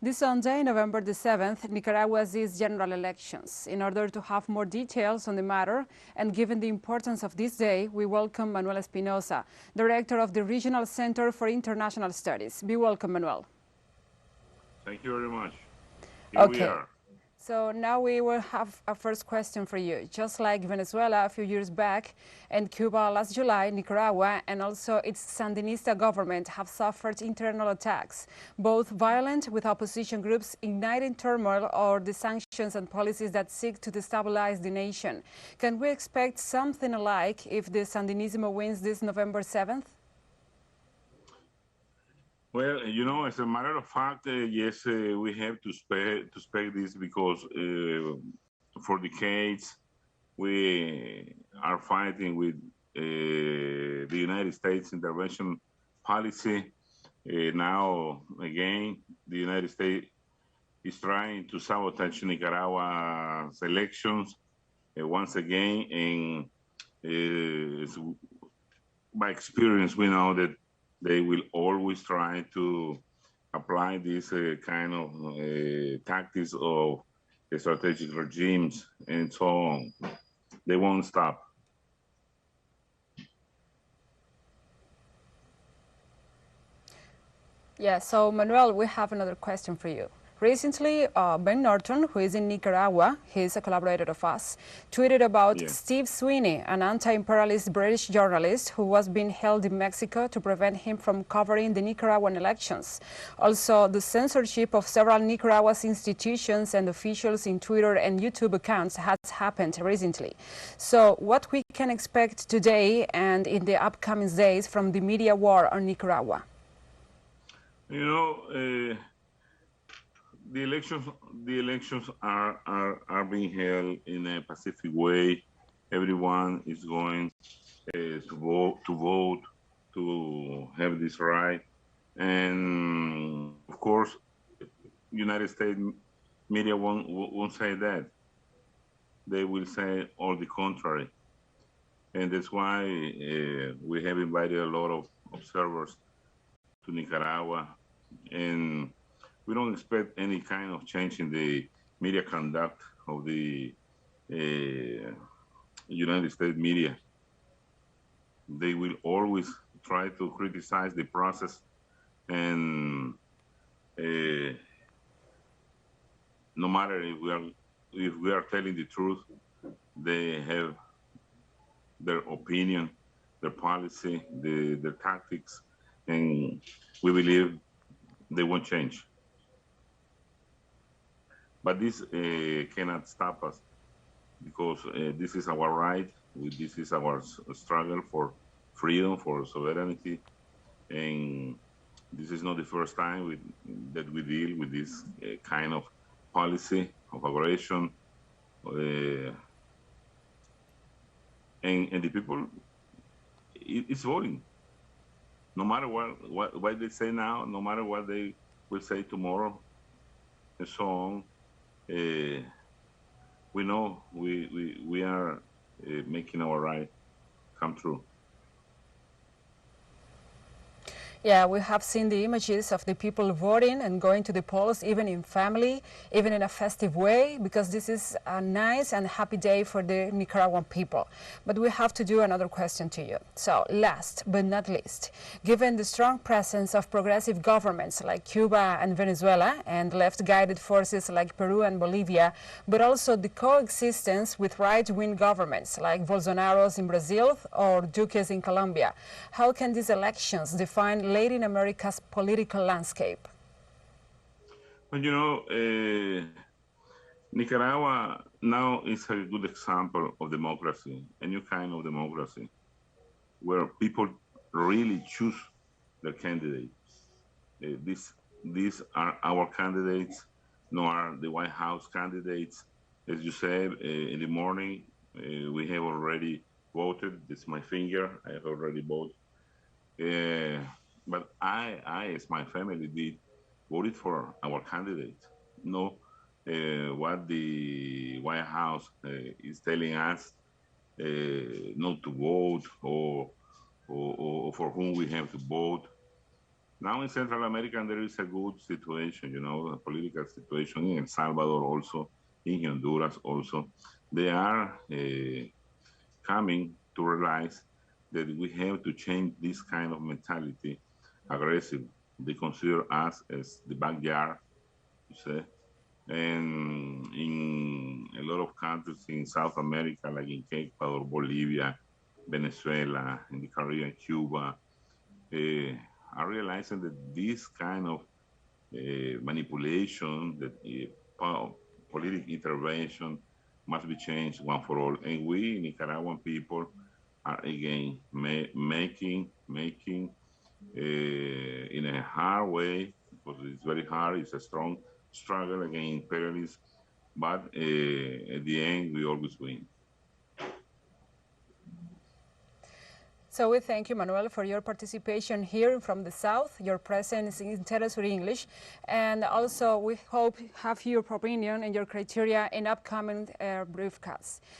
This Sunday, November the 7th, Nicaragua sees general elections. In order to have more details on the matter, and given the importance of this day, we welcome Manuel Espinoza, Director of the Regional Center for International Studies. Be welcome, Manuel. Thank you very much. Here we are. So now we will have a first question for you. Just like Venezuela a few years back and Cuba last July, Nicaragua and also its Sandinista government have suffered internal attacks, both violent with opposition groups igniting turmoil or the sanctions and policies that seek to destabilize the nation. Can we expect something alike if the Sandinismo wins this November 7th? Well, you know, as a matter of fact, yes, we have to expect this because for decades we are fighting with the United States intervention policy. Now, again, the United States is trying to sabotage Nicaragua's elections once again. And by experience, we know that they will always try to apply this kind of tactics of strategic regimes and so on. They won't stop. Yeah, so Manuel, we have another question for you. Recently, Ben Norton, who is in Nicaragua, he's a collaborator of us, tweeted about Steve Sweeney, an anti-imperialist British journalist who was being held in Mexico to prevent him from covering the Nicaraguan elections. Also, the censorship of several Nicaragua's institutions and officials in Twitter and YouTube accounts has happened recently. So what we can expect today and in the upcoming days from the media war on Nicaragua? You know, the elections are being held in a pacific way. Everyone is going to vote to have this right, and of course, United States media won't say that. They will say all the contrary, and that's why we have invited a lot of observers to Nicaragua, and we don't expect any kind of change in the media conduct of the United States media. They will always try to criticize the process, and no matter if we are telling the truth, they have their opinion, their policy, their tactics, and we believe they won't change. But this cannot stop us because this is our right, this is our struggle for freedom, for sovereignty, and this is not the first time that we deal with this kind of policy of aggression. And the people, it's voting. No matter what they say now, no matter what they will say tomorrow, and so on. We know we are making our right come true. Yeah, we have seen the images of the people voting and going to the polls, even in family, even in a festive way, because this is a nice and happy day for the Nicaraguan people. But we have to do another question to you. So last but not least, given the strong presence of progressive governments like Cuba and Venezuela and left-guided forces like Peru and Bolivia, but also the coexistence with right-wing governments like Bolsonaro's in Brazil or Duque's in Colombia, how can these elections define Latin America's political landscape? Well, you know, Nicaragua now is a good example of democracy, a new kind of democracy, where people really choose their candidates. These are our candidates, nor the White House candidates. As you said, in the morning, we have already voted. This is my finger. I have already voted. But I, as my family did, voted for our candidate. No, what the White House is telling us not to vote or for whom we have to vote. Now in Central America, there is a good situation, you know, a political situation in El Salvador also, in Honduras also. They are coming to realize that we have to change this kind of mentality, aggressive. They consider us as the backyard, you say. And in a lot of countries in South America, like in Ecuador, Bolivia, Venezuela, in the Caribbean, Cuba, are realizing that this kind of manipulation, that political intervention must be changed one for all. And we, Nicaraguan people, are again making in a hard way, because it's very hard. It's a strong struggle against imperialism, but at the end, we always win. So we thank you, Manuel, for your participation here from the South, your presence in teleSUR English, and also we hope have your opinion and your criteria in upcoming briefcasts.